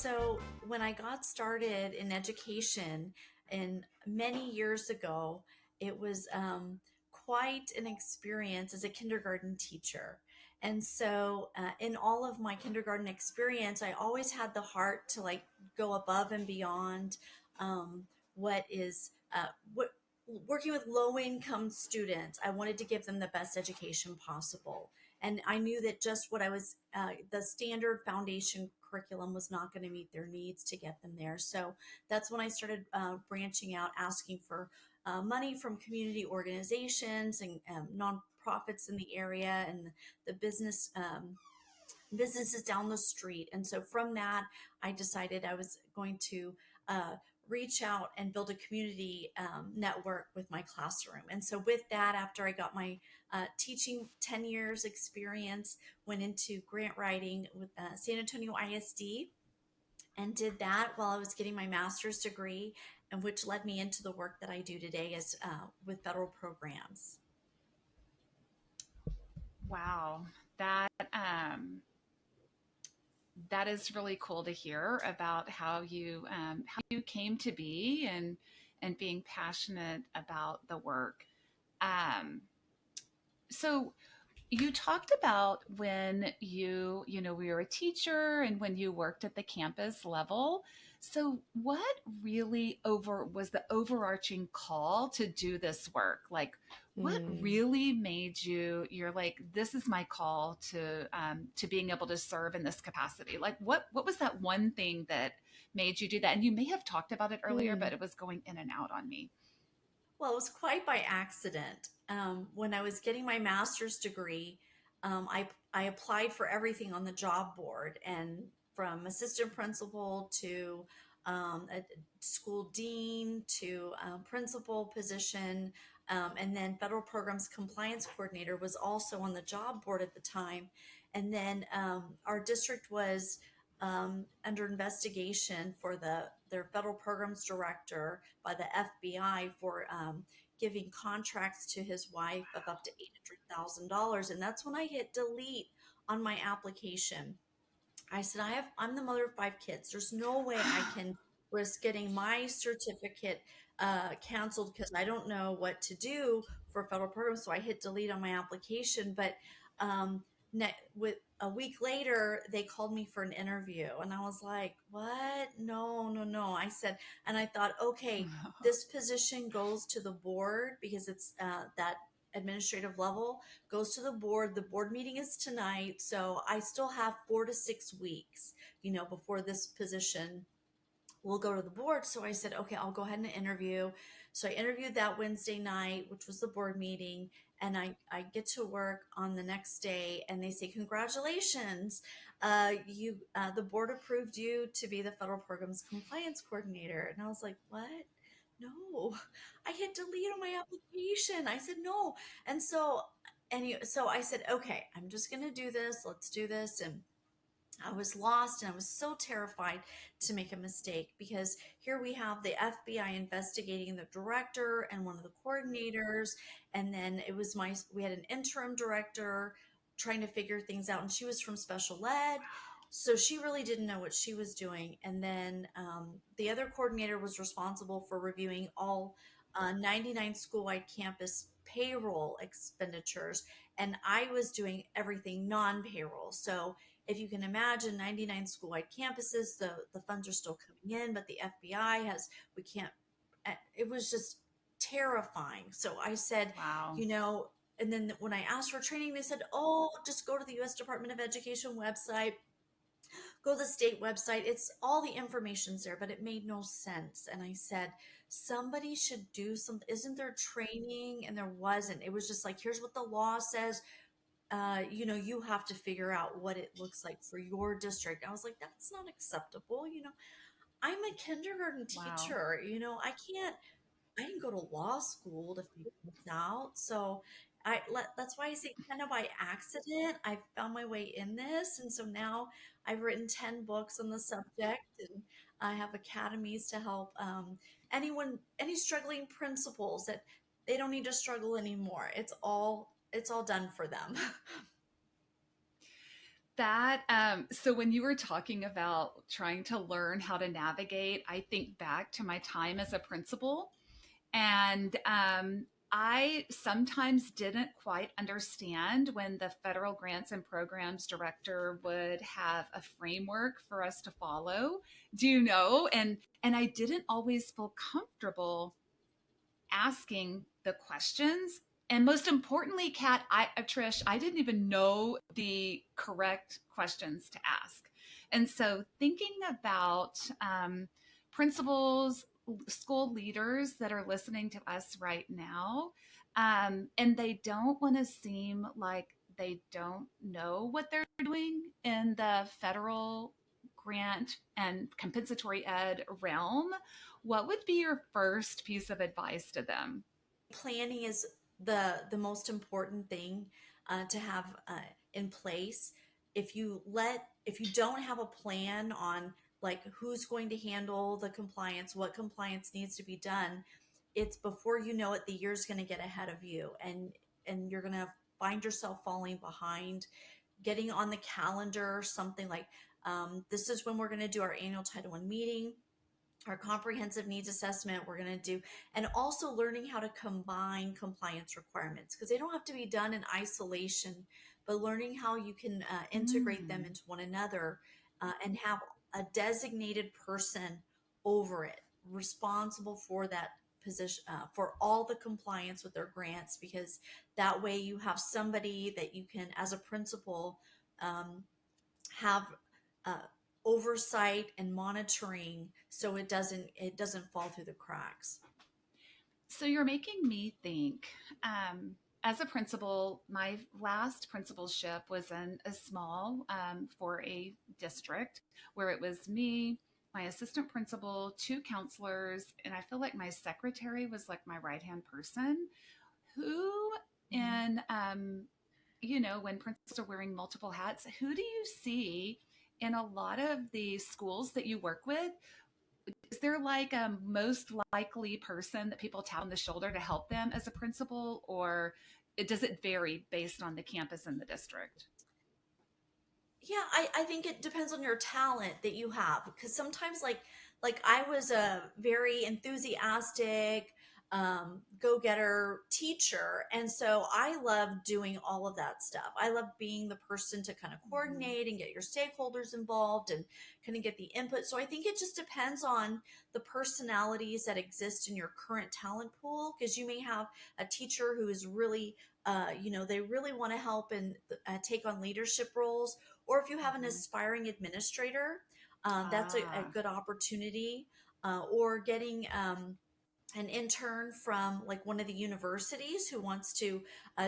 So when I got started in education and many years ago, it was quite an experience as a kindergarten teacher. And so in all of my kindergarten experience, I always had the heart to like go above and beyond um, what is what working with low income students. I wanted to give them the best education possible. And I knew that just what I was, the standard foundation curriculum was not going to meet their needs to get them there. So that's when I started branching out, asking for money from community organizations and nonprofits in the area and the businesses down the street. And so from that, I decided I was going to uh, reach out and build a community network with my classroom. And so with that, after I got my teaching 10 years experience, went into grant writing with San Antonio ISD and did that while I was getting my master's degree, and which led me into the work that I do today as with federal programs. Wow, that that is really cool to hear about how you came to be and being passionate about the work. Um, so you talked about when we were a teacher and when you worked at the campus level. So what really over was the overarching call to do this work? Like what Mm. really made you're like, this is my call to being able to serve in this capacity? Like what was that one thing that made you do that? And you may have talked about it earlier, Mm. but it was going in and out on me. Well, it was quite by accident. When I was getting my master's degree, I applied for everything on the job board, and from assistant principal to a school dean to principal position, and then federal programs compliance coordinator was also on the job board at the time. And then our district was under investigation for their federal programs director by the FBI for giving contracts to his wife of up to $800,000, and that's when I hit delete on my application. I said, I'm the mother of five kids. There's no way I can risk getting my certificate canceled because I don't know what to do for federal programs. So I hit delete on my application. But with a week later, they called me for an interview, and I was like, "What? No, no, no!" I said, and I thought, okay, this position goes to the board because it's that administrative level goes to the board. The board meeting is tonight. So I still have 4 to 6 weeks, before this position will go to the board. So I said, okay, I'll go ahead and interview. So I interviewed that Wednesday night, which was the board meeting. And I get to work on the next day and they say, congratulations. The board approved you to be the federal programs compliance coordinator. And I was like, what? No, I hit delete on my application. I said no. And so I said, okay, I'm just going to do this. Let's do this. And I was lost and I was so terrified to make a mistake because here we have the FBI investigating the director and one of the coordinators. And then we had an interim director trying to figure things out, and she was from special ed. So she really didn't know what she was doing. And then the other coordinator was responsible for reviewing all 99 school wide campus payroll expenditures. And I was doing everything non payroll. So if you can imagine 99 school-wide campuses, the funds are still coming in, but the FBI we can't, it was just terrifying. So I said, Wow. you know, and then when I asked for training, they said, oh, just go to the US Department of Education website, go to the state website. It's all the information's there, but it made no sense. And I said, somebody should do something. Isn't there training? And there wasn't. It was just like, here's what the law says. You have to figure out what it looks like for your district. I was like, that's not acceptable. I'm a kindergarten Wow. teacher. I didn't go to law school to figure this out. So that's why I say kind of by accident, I found my way in this. And so now I've written 10 books on the subject, and I have academies to help any struggling principals that they don't need to struggle anymore. It's all done for them. That so when you were talking about trying to learn how to navigate, I think back to my time as a principal, and I sometimes didn't quite understand when the federal grants and programs director would have a framework for us to follow. Do you know? And I didn't always feel comfortable asking the questions. And most importantly, Kat, Trish, I didn't even know the correct questions to ask. And so, thinking about principals, school leaders that are listening to us right now, and they don't want to seem like they don't know what they're doing in the federal grant and compensatory ed realm, what would be your first piece of advice to them? Planning is the most important thing to have in place. If you don't have a plan on like who's going to handle the compliance, what compliance needs to be done, it's before you know it, the year's going to get ahead of you, and you're going to find yourself falling behind. Getting on the calendar something like, this is when we're going to do our annual Title I meeting, our comprehensive needs assessment we're going to do, and also learning how to combine compliance requirements because they don't have to be done in isolation, but learning how you can integrate them Mm. into one another, and have a designated person over it responsible for that position, for all the compliance with their grants, because that way you have somebody that you can as a principal um, have uh, oversight and monitoring so it doesn't fall through the cracks. So you're making me think. As a principal, my last principalship was in a small for a district where it was me, my assistant principal, two counselors, and I feel like my secretary was like my right hand person. Who Mhm. in when principals are wearing multiple hats, who do you see in a lot of the schools that you work with? Is there like a most likely person that people tap on the shoulder to help them as a principal, or does it vary based on the campus and the district? Yeah, I think it depends on your talent that you have, because sometimes like I was a very enthusiastic go-getter teacher, and so I love doing all of that stuff. I love being the person to kind of Mhm. coordinate and get your stakeholders involved and kind of get the input. So I think it just depends on the personalities that exist in your current talent pool, because you may have a teacher who is really they really want to help and take on leadership roles, or if you have an Mhm. aspiring administrator, that's a Ah. good opportunity. Or getting an intern from like one of the universities who wants to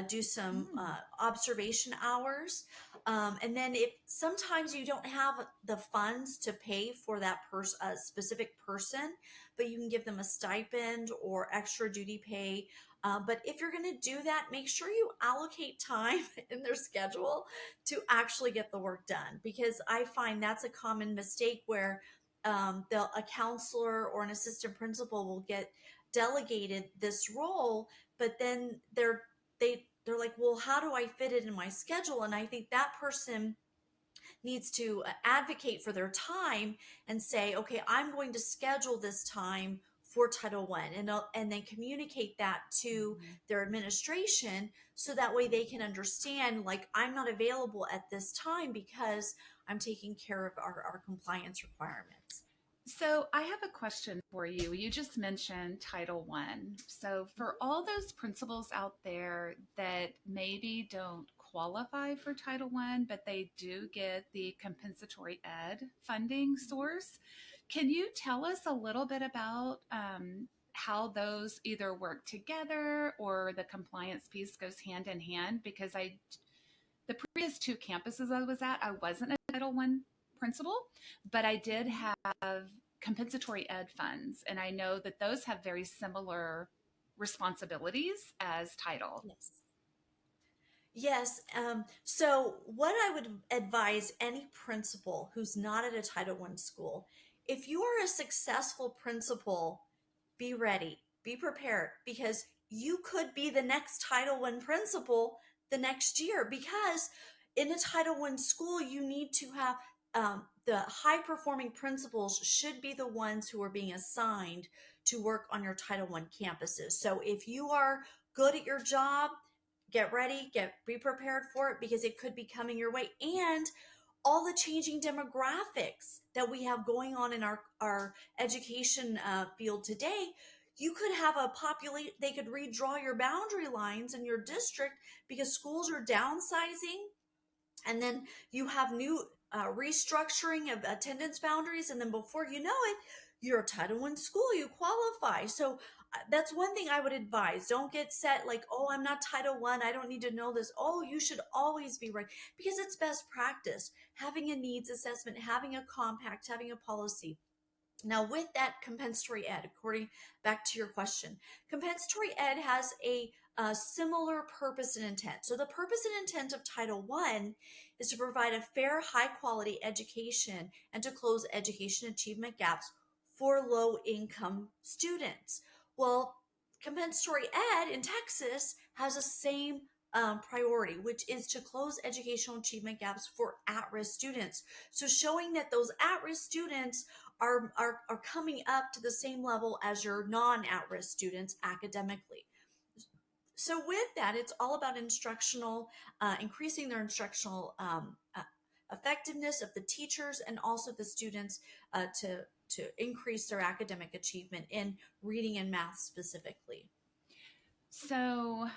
do some Hmm. observation hours. And then if sometimes you don't have the funds to pay for that specific person, but you can give them a stipend or extra duty pay. But if you're going to do that, make sure you allocate time in their schedule to actually get the work done, because I find that's a common mistake where a counselor or an assistant principal will get delegated this role, but then they're like, well, how do I fit it in my schedule? And I think that person needs to advocate for their time and say, okay, I'm going to schedule this time for Title One, and then communicate that to Mhm. their administration, so that way they can understand, like, I'm not available at this time because I'm taking care of our compliance requirements. So I have a question for you. You just mentioned Title One. So for all those principals out there that maybe don't qualify for Title One, but they do get the compensatory ed funding source, can you tell us a little bit about how those either work together or the compliance piece goes hand in hand? Because the previous two campuses I was at, I wasn't a Title One principal, but I did Mhm. have compensatory ed funds, and I know that those have very similar responsibilities as title. Yes. Yes. So, what I would advise any principal who's not at a Title One school, if you are a successful principal, be ready, be prepared, because you could be the next Title One principal the next year. Because in a Title I school, you need to have the high performing principals should be the ones who are being assigned to work on your Title I campuses. So if you are good at your job, get ready, be prepared for it because it could be coming your way. And all the changing demographics that we have going on in our education field today, you could have a populate, they could redraw your boundary lines in your district because schools are downsizing, and then you have new restructuring of attendance boundaries, and then before you know it, you're a Title I school, you qualify. So that's one thing I would advise. Don't get set like, oh, I'm not Title I don't need to know this. Oh, you should always be right, because it's best practice having a needs assessment, having a compact, having a policy. Now, with that compensatory ed, according back to your question, compensatory ed has a similar purpose and intent. So, the purpose and intent of Title I is to provide a fair, high quality education and to close education achievement gaps for low income students. Well, compensatory ed in Texas has the same priority, which is to close educational achievement gaps for at risk students. So, showing that those at risk students are coming up to the same level as your non at risk students academically. So, with that, it's all about instructional, increasing their instructional effectiveness of the teachers and also the students to increase their academic achievement in reading and math specifically. So,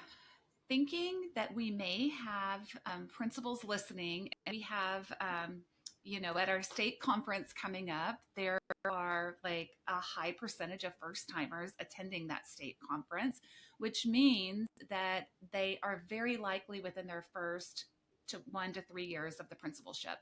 thinking that we may have principals listening, and we have, at our state conference coming up, there are like a high percentage of first timers attending that state conference, which means that they are very likely within their first to 1 to 3 years of the principalship.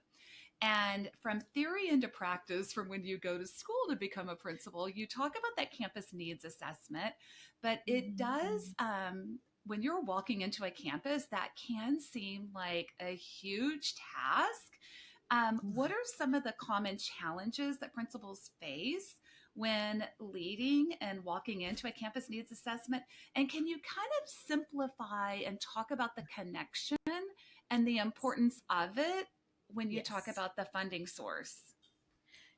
And from theory into practice, from when you go to school to become a principal, you talk about that campus needs assessment, but it does, Mhm. when you're walking into a campus, that can seem like a huge task. What are some of the common challenges that principals face when leading and walking into a campus needs assessment? And can you kind of simplify and talk about the connection and the importance of it when you talk Yes. about the funding source?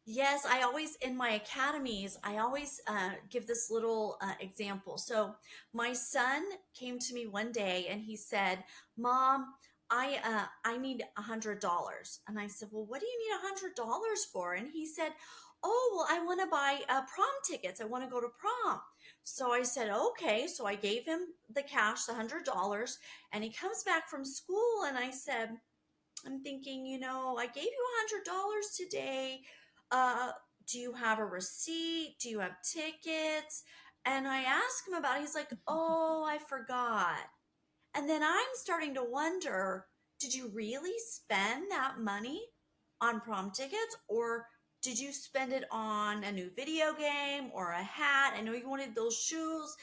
Yes, I always, in my academies, I always give this little example. So, my son came to me one day and he said, "Mom, I need $100." And I said, "Well, what do you need $100 for?" And he said, "Oh, well, I want to buy prom tickets. I want to go to prom." So I said, "Okay." So I gave him the cash, the $100, and he comes back from school, and I said, I'm thinking, I gave you $100 today. Uh, do you have a receipt? Do you have tickets? And I asked him about it. He's like, oh, I forgot. And then I'm starting to wonder, did you really spend that money on prom tickets, or did you spend it on a new video game or a hat? I know you wanted those shoes.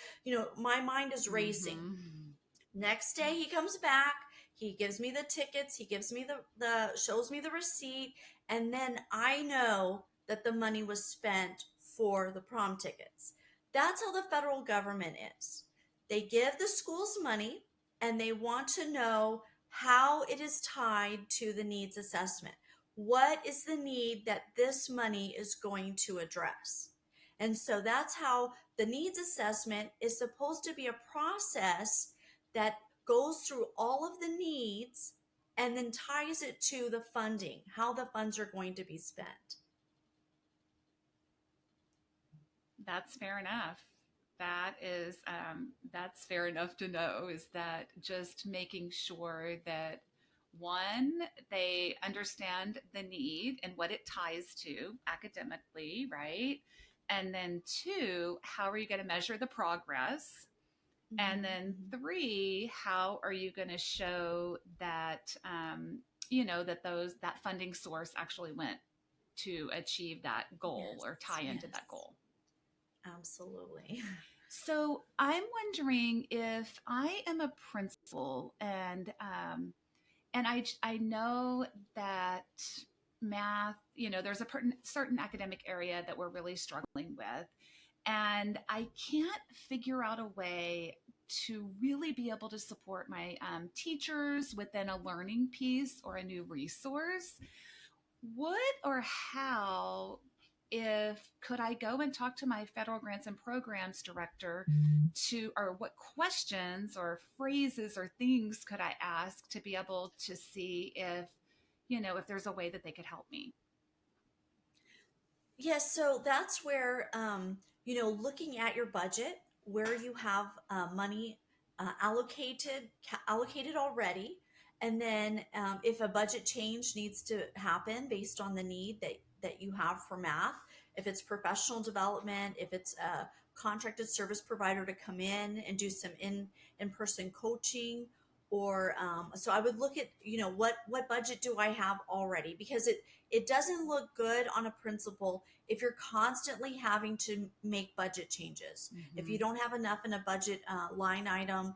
My mind is racing. Mm-hmm. Next day he comes back, he gives me the tickets, he gives me the shows me the receipt, and then I know that the money was spent for the prom tickets. That's how the federal government is. They give the schools money and they want to know how it is tied to the needs assessment. What is the need that this money is going to address? And so that's how the needs assessment is supposed to be a process that goes through all of the needs and then ties it to the funding, how the funds are going to be spent. That's fair enough. That's fair enough to know, is that just making sure that one, they understand the need and what it ties to academically, right? And then two, how are you going to measure the progress? And Mhm, then mhm. three, how are you going to show that, that funding source actually went to achieve that goal Yes, or tie into that yes, goal? absolutely. So I'm wondering, if I am a principal and I know that math, there's a certain academic area that we're really struggling with, and I can't figure out a way to really be able to support my teachers within a learning piece or a new resource. What or how, if could I go and talk to my federal grants and programs director to, or what questions or phrases or things could I ask to be able to see if, if there's a way that they could help me? Yes, so that's where, looking at your budget, where you have money allocated already, and then if a budget change needs to happen based on the need that you have for math, if it's professional development, if it's a contracted service provider to come in and do some in-person coaching, or so I would look at, what budget do I have already, because it doesn't look good on a principal if you're constantly having to make budget changes. If Mm-hmm. you don't have enough in a budget line item,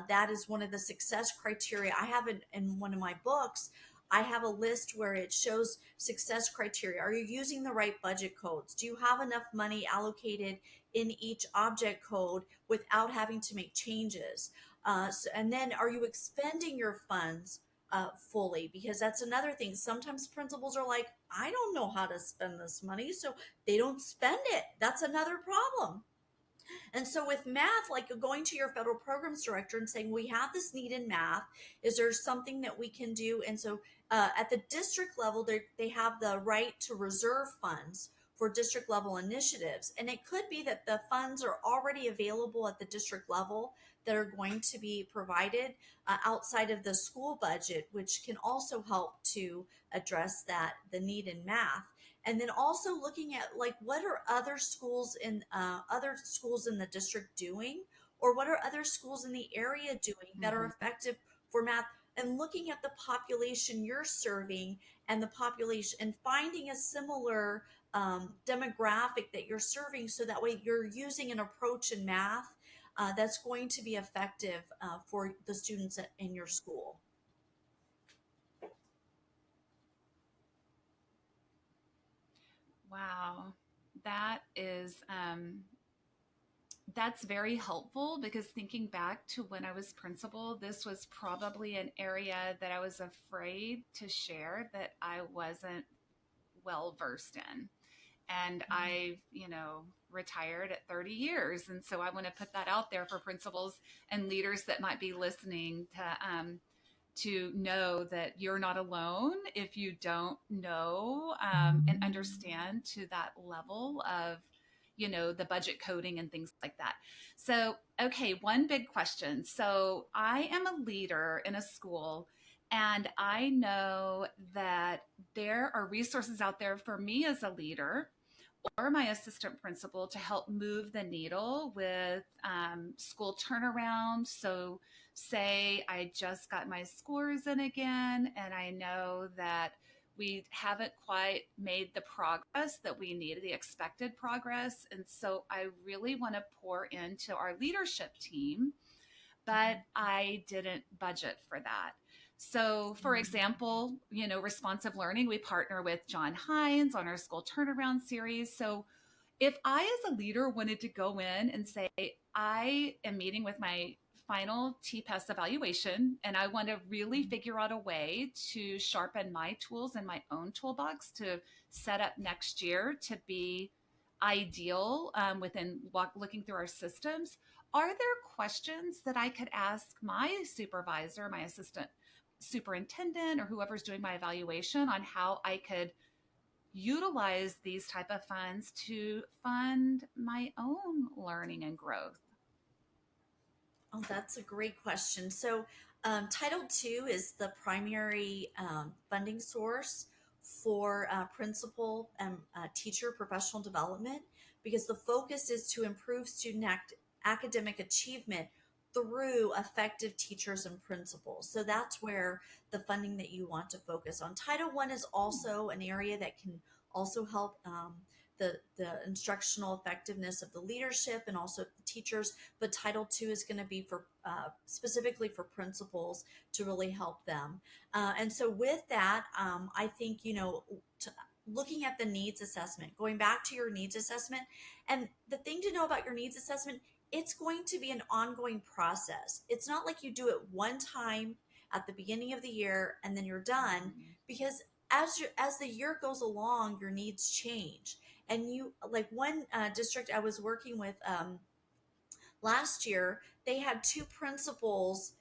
that is one of the success criteria. I have it in one of my books. I have a list where it shows success criteria. Are you using the right budget codes? Do you have enough money allocated in each object code without having to make changes? And then are you expending your funds fully? Because that's another thing. Sometimes principals are like, I don't know how to spend this money, so they don't spend it. That's another problem. And so with math, like going to your federal programs director and saying, we have this need in math. Is there something that we can do? And so at the district level, they have the right to reserve funds for district level initiatives. And it could be that the funds are already available at the district level that are going to be provided outside of the school budget, which can also help to address the need in math. And then also looking at, like, what are other schools in the district doing, or what are other schools in the area doing that are Mm-hmm. effective for math, and looking at the population you're serving and the population, and finding a similar demographic that you're serving, so that way you're using an approach in math that's going to be effective for the students in your school. Wow. That is that's very helpful, because thinking back to when I was principal, this was probably an area that I was afraid to share that I wasn't well versed in. And I, retired at 30 years. And so I want to put that out there for principals and leaders that might be listening to know that you're not alone if you don't know and understand to that level of, the budget coding and things like that. So, okay, one big question. So I am a leader in a school, and I know that there are resources out there for me as a leader or my assistant principal to help move the needle with school turnaround. So, say I just got my scores in again, and I know that we haven't quite made the progress that we needed, the expected progress. And so, I really want to pour into our leadership team, but I didn't budget for that. So, for example, responsive learning, we partner with John Hines on our school turnaround series. So, if I, as a leader, wanted to go in and say, I am meeting with my final TPES evaluation, and I want to really figure out a way to sharpen my tools in my own toolbox to set up next year to be ideal within looking through our systems, are there questions that I could ask my supervisor, my assistant superintendent, or whoever's doing my evaluation on how I could utilize these type of funds to fund my own learning and growth? Oh, that's a great question. So, Title II is the primary funding source for principal and teacher professional development, because the focus is to improve academic achievement through effective teachers and principals. So that's where the funding that you want to focus on. Title I is also an area that can also help the instructional effectiveness of the leadership and also the teachers, but Title II is going to be for specifically for principals to really help them. And so with that, I think, looking at the needs assessment, going back to your needs assessment, and the thing to know about your needs assessment, it's going to be an ongoing process. It's not like you do it one time at the beginning of the year and then you're done, Mhm. because as the year goes along, your needs change. And you, like one district I was working with, last year, they had two principals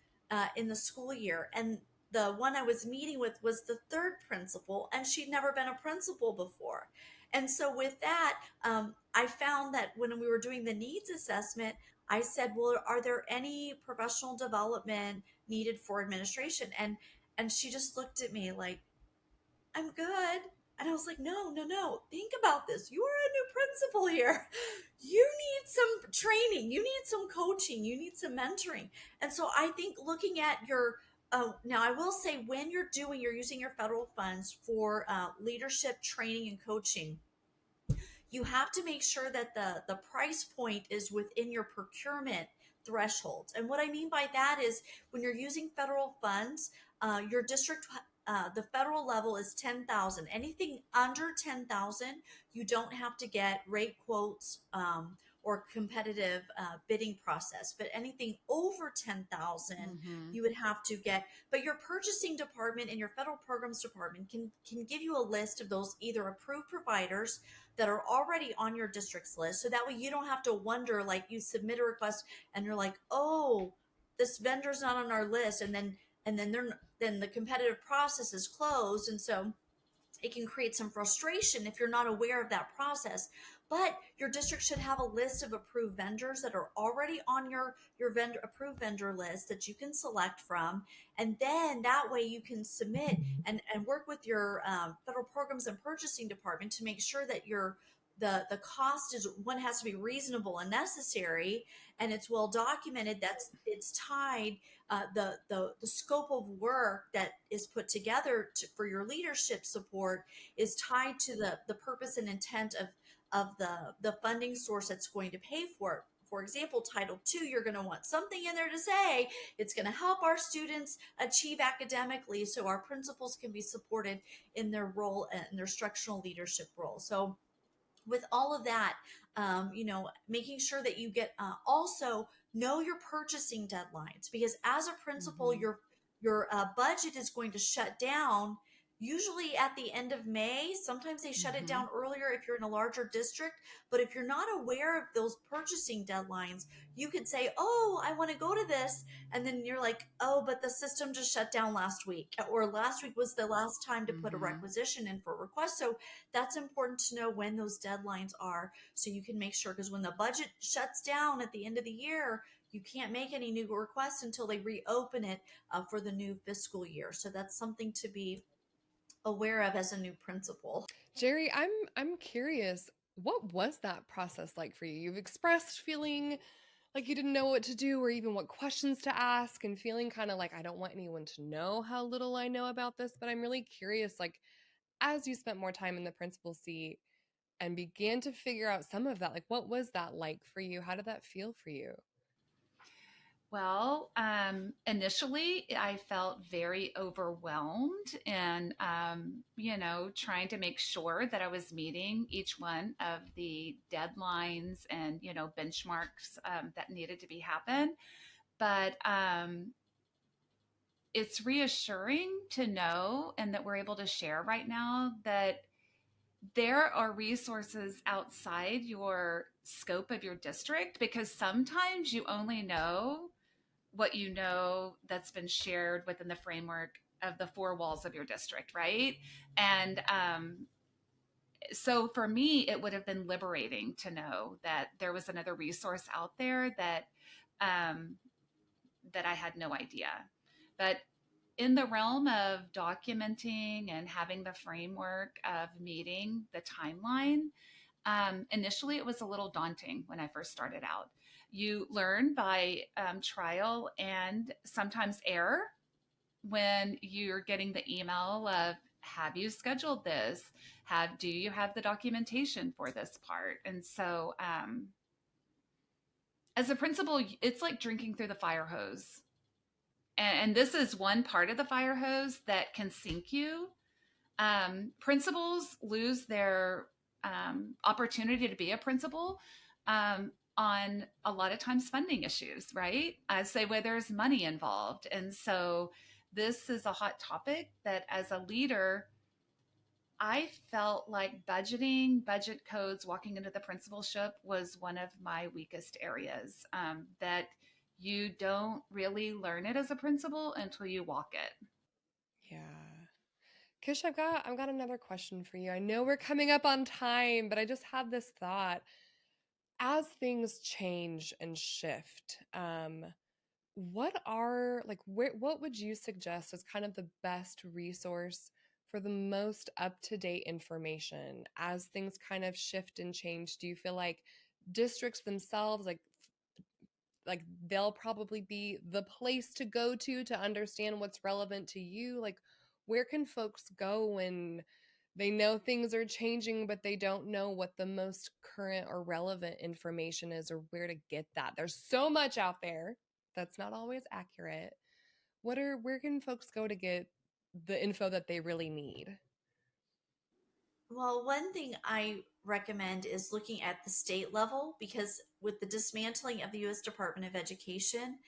in the school year, and the one I was meeting with was the third principal, and she'd never been a principal before. And so, with that, I found that when we were doing the needs assessment, I said, "Well, are there any professional development needed for administration?" And she just looked at me like, I'm good. And I was like, no, no, no. Think about this. You are a new principal here. You need some training. You need some coaching. You need some mentoring. And so I think looking at your, now I will say when you're using your federal funds for leadership training and coaching, you have to make sure that the price point is within your procurement thresholds. And what I mean by that is when you're using federal funds, your district, the federal level is 10,000. Anything under 10,000, you don't have to get rate quotes, or competitive bidding process. But anything over 10,000, Mhm. you would have to get. But your purchasing department and your federal programs department can give you a list of those either approved providers that are already on your district's list. So that way you don't have to wonder, like you submit a request and you're like, oh, this vendor's not on our list. And then the competitive process is closed. And so it can create some frustration if you're not aware of that process. But your district should have a list of approved vendors that are already on your vendor approved vendor list that you can select from. And then that way you can submit and work with your federal programs and purchasing department to make sure that the cost is, one, has to be reasonable and necessary, and it's well documented, that's it's tied, the scope of work that is put together for your leadership support is tied to the purpose and intent of the funding source that's going to pay for it. For example, Title II, you're going to want something in there to say it's going to help our students achieve academically so our principals can be supported in their role and their structural leadership role. So with all of that, making sure that you get, also know your purchasing deadlines, because as a principal, Mhm. your budget is going to shut down usually at the end of May. Sometimes they shut it Mhm. down earlier if you're in a larger district. But if you're not aware of those purchasing deadlines, you could say, oh, I want to go to this, and then you're like, oh, but the system just shut down last week, or last week was the last time to put a Mhm. requisition in for a request. So that's important to know when those deadlines are, so you can make sure, because when the budget shuts down at the end of the year, you can't make any new requests until they reopen it for the new fiscal year. So that's something to be aware of as a new principal. Gerrie, I'm curious, what was that process like for you? You've expressed feeling like you didn't know what to do or even what questions to ask, and feeling kind of like I don't want anyone to know how little I know about this, but I'm really curious, like as you spent more time in the principal seat and began to figure out some of that, like what was that like for you? How did that feel for you? Well, initially I felt very overwhelmed and, trying to make sure that I was meeting each one of the deadlines and, benchmarks that needed to be happen. But it's reassuring to know and that we're able to share right now that there are resources outside your scope of your district, because sometimes you only know what you know that's been shared within the framework of the four walls of your district, right? And so for me, it would have been liberating to know that there was another resource out there um, that I had no idea. But in the realm of documenting and having the framework of meeting the timeline, initially it was a little daunting when I first started out. You learn by trial and sometimes error when you're getting the email of, have you scheduled this? Do you have the documentation for this part? And so, as a principal, it's like drinking through the fire hose. And this is one part of the fire hose that can sink you. Principals lose their opportunity to be a principal on a lot of times funding issues, right? I say where there's money involved. And so this is a hot topic that as a leader, I felt like budgeting, budget codes, walking into the principalship was one of my weakest areas, that you don't really learn it as a principal until you walk it. Yeah. Kish, I've got another question for you. I know we're coming up on time, but I just had this thought. As things change and shift, what would you suggest as kind of the best resource for the most up-to-date information as things kind of shift and change? Do you feel like districts themselves, like they'll probably be the place to go to understand what's relevant to you? Like, where can folks go when they know things are changing, but they don't know what the most current or relevant information is or where to get that? There's so much out there that's not always accurate. Where can folks go to get the info that they really need? Well, one thing I recommend is looking at the state level, because with the dismantling of the US Department of Education,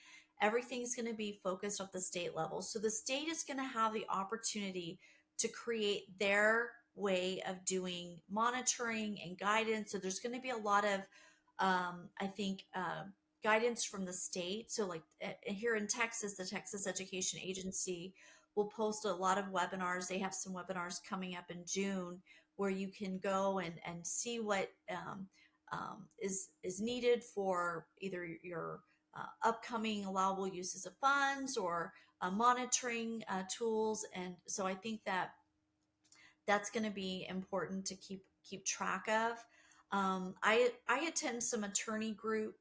everything's going to be focused at the state level. So the state is going to have the opportunity to create their way of doing monitoring and guidance. So there's going to be a lot of, I think, guidance from the state. So, like here in Texas, the Texas Education Agency will post a lot of webinars. They have some webinars coming up in June where you can go and see what is needed for either your upcoming allowable uses of funds or monitoring tools. And so I think that that's going to be important to keep track of. I attend some attorney group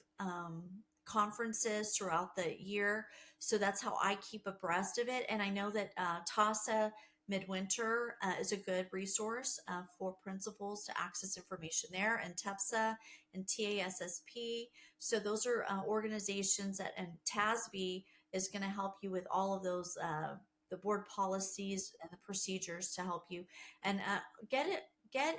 conferences throughout the year, so that's how I keep abreast of it. And I know that TASA Midwinter is a good resource for principals to access information there, and TEPSA and TASSP. So those are organizations that, and TASB is going to help you with all of those. The board policies and the procedures to help you, and get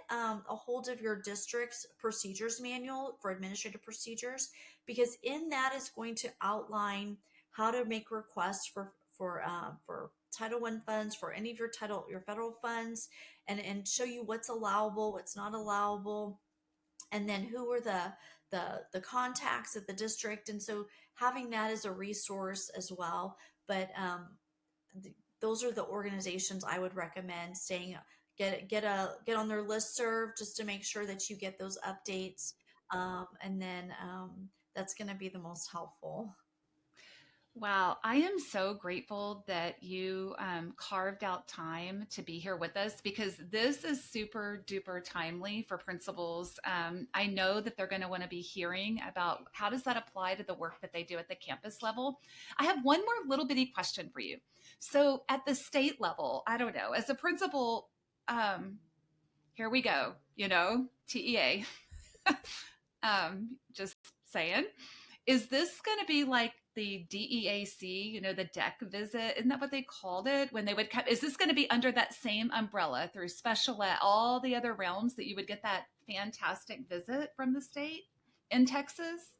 a hold of your district's procedures manual for administrative procedures, because in that is going to outline how to make requests for Title I funds, for any of your federal funds, and show you what's allowable, what's not allowable, and then who are the contacts at the district. And so having that as a resource as well. But those are the organizations I would recommend staying. Get on their list serve, just to make sure that you get those updates, and then that's going to be the most helpful. Wow, I am so grateful that you carved out time to be here with us, because this is super duper timely for principals. I know that they're going to want to be hearing about how does that apply to the work that they do at the campus level. I have one more little bitty question for you. So at the state level, I don't know, as a principal, here we go, TEA, just saying. Is this going to be like the DEAC, the deck visit? Isn't that what they called it when they would come? Is this going to be under that same umbrella through special ed, all the other realms that you would get that fantastic visit from the state in Texas?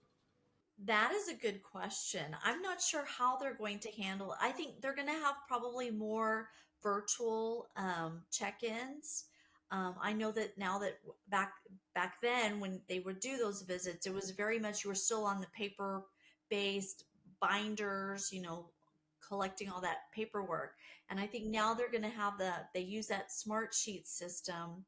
That is a good question. I'm not sure how they're going to handle it. I think they're going to have probably more virtual check-ins. I know that now that back then when they would do those visits, it was very much you were still on the paper-based binders, collecting all that paperwork. And I think now they're going to have they use that smart sheet system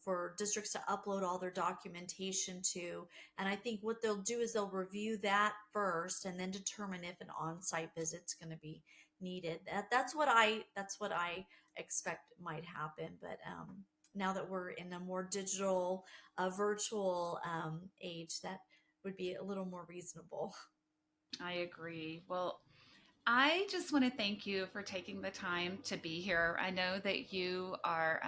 for districts to upload all their documentation to. And I think what they'll do is they'll review that first and then determine if an on-site visit's going to be needed. That's what I expect might happen. But now that we're in a more digital, virtual age, that would be a little more reasonable. I agree. Well, I just want to thank you for taking the time to be here. I know that you are,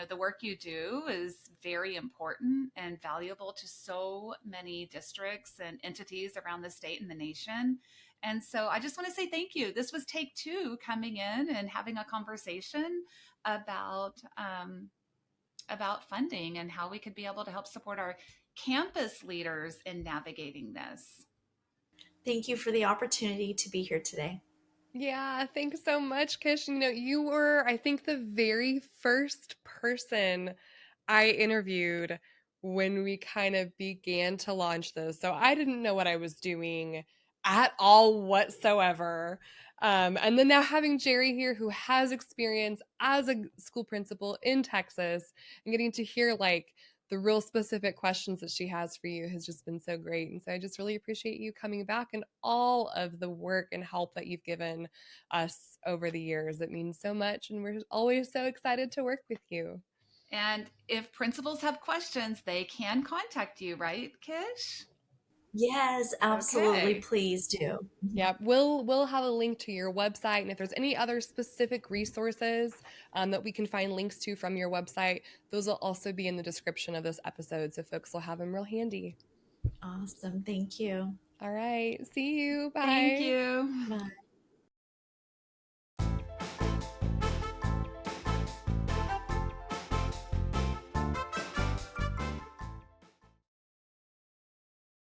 the work you do is very important and valuable to so many districts and entities around the state and the nation. And so I just want to say thank you. This was take two, coming in and having a conversation about, about funding and how we could be able to help support our campus leaders in navigating this? Thank you for the opportunity to be here today. Yeah, thanks so much, Kish. You were, I think, the very first person I interviewed when we kind of began to launch this. So I didn't know what I was doing at all whatsoever. And then now having Gerrie here, who has experience as a school principal in Texas, and getting to hear like the real specific questions that she has for you has just been so great. And so I just really appreciate you coming back and all of the work and help that you've given us over the years. It means so much. And we're always so excited to work with you. And if principals have questions, they can contact you, right, Kish? Yes, absolutely. Okay. Please do. Yeah, we'll have a link to your website, and if there's any other specific resources that we can find links to from your website, those will also be in the description of this episode, so folks will have them real handy. Awesome. Thank you. All right, see you. Thank Bye. you. Bye.